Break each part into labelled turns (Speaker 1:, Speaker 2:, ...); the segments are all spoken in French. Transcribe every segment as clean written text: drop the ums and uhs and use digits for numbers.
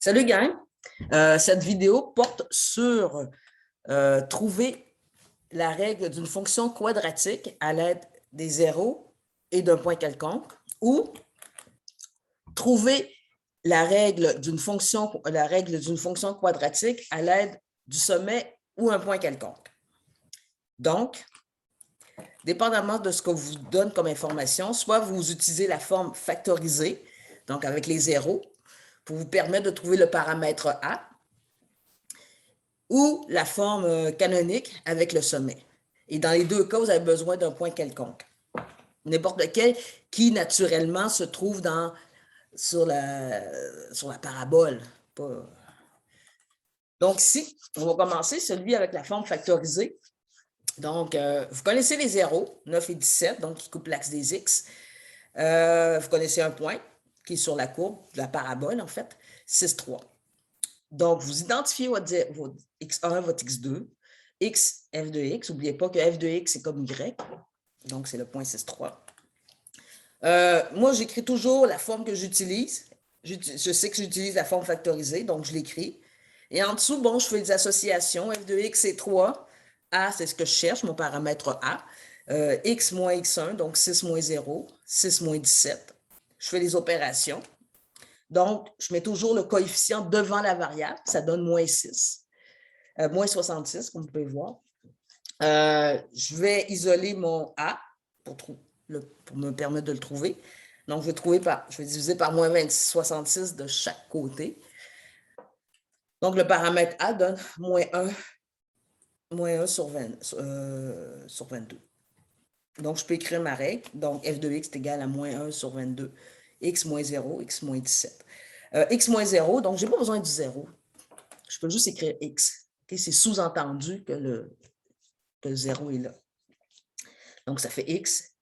Speaker 1: Salut gang! Cette vidéo porte sur trouver la règle d'une fonction quadratique à l'aide des zéros et d'un point quelconque, ou trouver la règle d'une fonction quadratique à l'aide du sommet ou un point quelconque. Donc, dépendamment de ce que vous donne comme information, soit vous utilisez la forme factorisée, donc avec les zéros, pour vous permettre de trouver le paramètre A, ou la forme canonique avec le sommet. Et dans les deux cas, vous avez besoin d'un point quelconque. N'importe lequel qui, naturellement, se trouve sur la parabole. Donc, ici, on va commencer celui avec la forme factorisée. Donc, vous connaissez les zéros, 9 et 17, donc qui coupent l'axe des x. Vous connaissez un point qui est sur la courbe, la parabole, en fait, 6, 3. Donc, vous identifiez votre x1, votre x2, x, f de x. N'oubliez pas que f de x, c'est comme y. Donc, c'est le point 6, 3. Moi, j'écris toujours la forme que j'utilise. Je sais que j'utilise la forme factorisée, donc je l'écris. Et en dessous, bon, je fais des associations. F de x, c'est 3. A, c'est ce que je cherche, mon paramètre A. X moins x1, donc 6 moins 0, 6 moins 17. Je fais les opérations. Donc, je mets toujours le coefficient devant la variable. Ça donne moins 6. Moins 66, comme vous pouvez voir. Je vais isoler mon A pour me permettre de le trouver. Donc, je vais diviser par moins 66 de chaque côté. Donc, le paramètre A donne moins 1 sur 22. Donc, je peux écrire ma règle. Donc, f de x est égal à moins 1 sur 22. X moins 0, x moins 17. X moins 0, donc je n'ai pas besoin du 0. Je peux juste écrire x. Okay? C'est sous-entendu que le 0 est là. Donc, ça fait x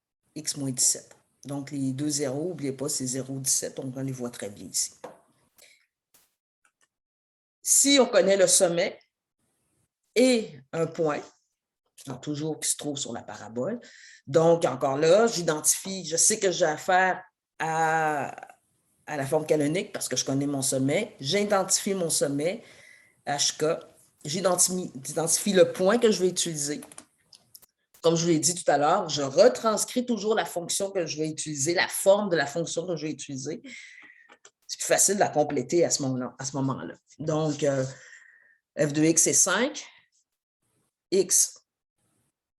Speaker 1: moins 17. Donc, les deux zéros, n'oubliez pas, c'est 0, 17. Donc, on les voit très bien ici. Si on connaît le sommet et un point, toujours qui se trouve sur la parabole, donc, encore là, je sais que j'ai affaire à la forme canonique parce que je connais mon sommet. J'identifie mon sommet, HK. J'identifie le point que je vais utiliser. Comme je vous l'ai dit tout à l'heure, je retranscris toujours la fonction que je vais utiliser, la forme de la fonction que je vais utiliser. C'est plus facile de la compléter à ce moment-là. Donc, f de x, c'est 5. X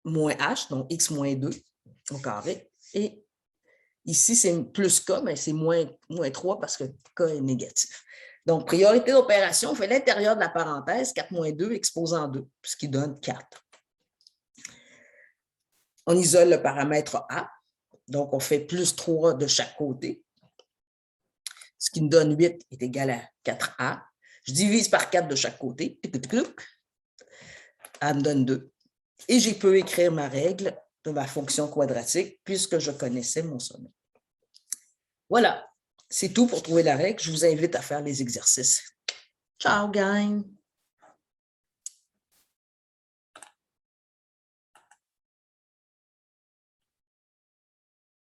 Speaker 1: moins h, donc x moins 2 au carré. Et ici, c'est plus k, mais c'est moins 3 parce que k est négatif. Donc, priorité d'opération, on fait l'intérieur de la parenthèse, 4 moins 2 exposant 2, ce qui donne 4. On isole le paramètre A, donc on fait plus 3 de chaque côté. Ce qui nous donne 8 est égal à 4A. Je divise par 4 de chaque côté. A me donne 2. Et je peux écrire ma règle de ma fonction quadratique puisque je connaissais mon sommet. Voilà, c'est tout pour trouver la règle. Je vous invite à faire les exercices. Ciao, gang!